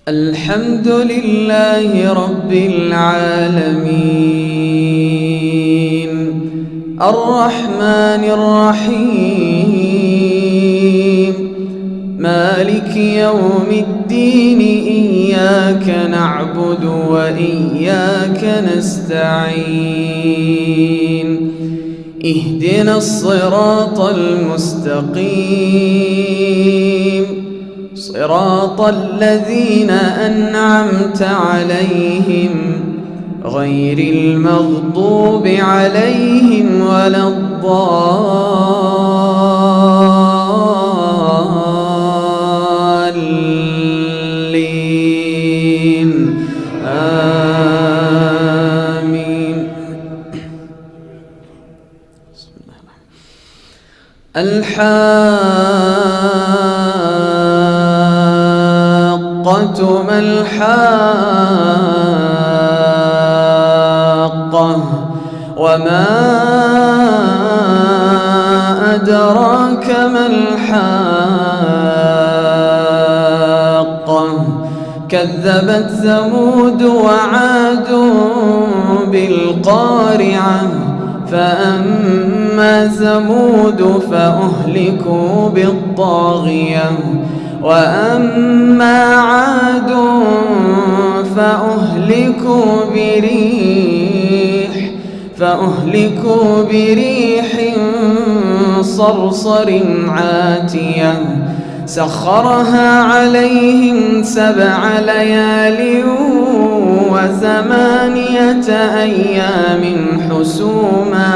الحمد لله رب العالمين الرحمن الرحيم مالك يوم الدين إياك نعبد وإياك نستعين اهدنا الصراط المستقيم صراط الذين أنعمت عليهم غير المغضوب عليهم ولا الضالين آمين. الحاقة ما الحاقة وما أدراك ما الحاقة كذبت ثمود وعاد بالقارعة فأما ثمود فأهلكوا بالطاغية وأما عاد فأهلكوا بريح صرصر عاتية سخرها عليهم 7 ليال و8 أيام حسوما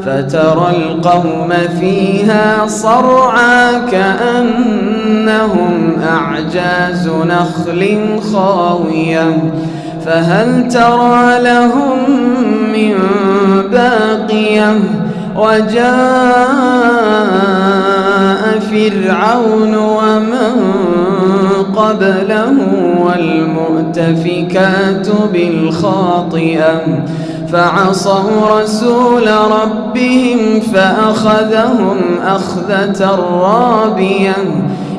فترى القوم فيها صرعى كأنهم أعجاز نخل خاوية فهل ترى لهم من باقية وجاء فرعون ومن قبله والمؤتفكات بالخاطئة فعصوا رسول ربهم فأخذهم أخذة رابية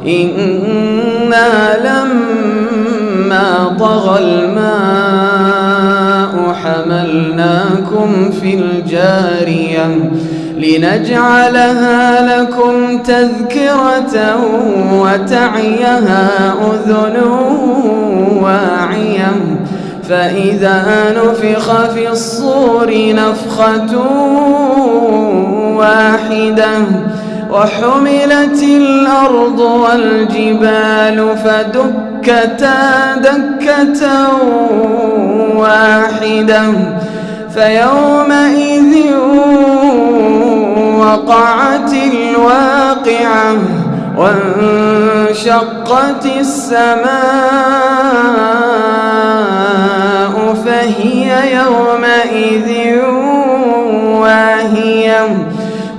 إنا لما طغى الماء حملناكم في الجارية لنجعلها لكم تذكرة وتعيها أذن واعية فإذا نفخ في الصور نفخة واحدة وحملت الأرض والجبال فدكتا دكة واحدة فيومئذ وقعت الواقعة وانشقت السماء فهي يومئذ واهية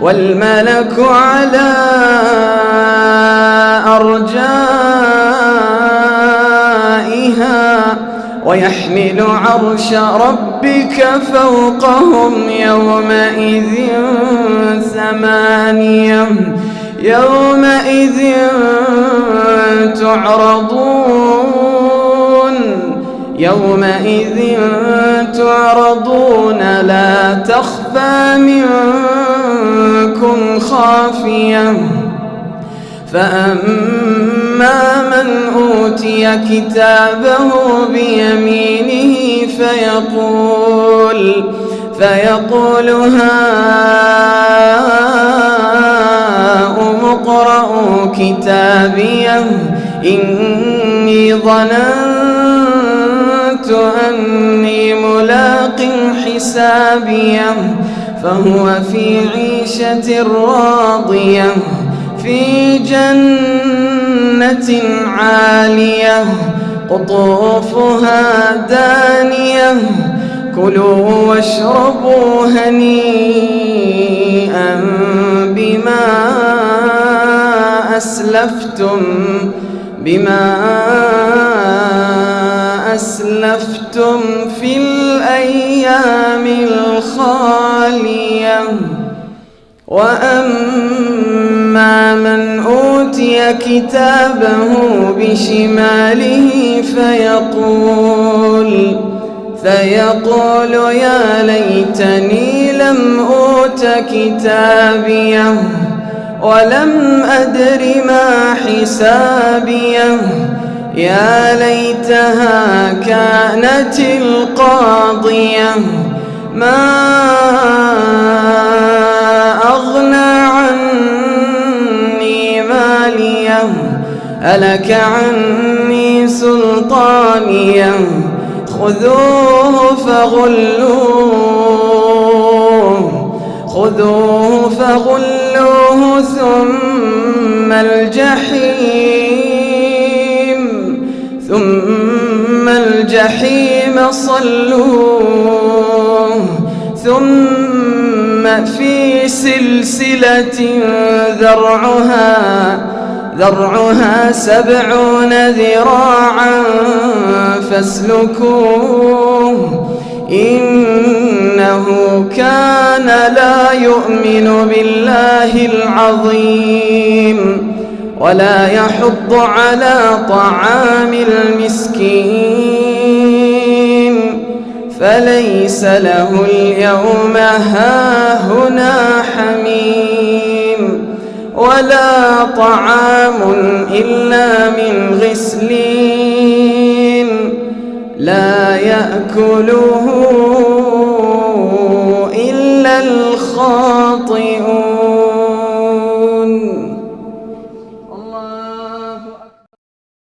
والملك على أرجائها ويحمل عرش ربك فوقهم يومئذ 8 يومئذ تعرضون لا تخفى منكم خافية فأما من أوتي كتابه بيمينه فيقول هاؤم اقرءوا كتابيه إني ظننت أني ملاق حسابيه فهو في عيشة راضية في جنة عالية قطوفها دانية كلوا واشربوا هنيئا بما أسلفتم في الأيام الخالية وأما من أوتي كتابه بشماله فيقول يا ليتني لم أوت كتابيه ولم أدر ما حسابيه يا ليتها كانت القاضية ما أغنى عني ماليه هلك عني سلطانيه خذوه فغلوه ثم الجحيم صلوه ثم في سلسلة ذرعها 70 ذراعا فاسلكوه إنه كان لا يؤمن بالله العظيم ولا يحض على طعام المسكين فليس له اليوم هاهنا حميم ولا طعام إلا من غسلين لا يأكله إلا الخاطئون.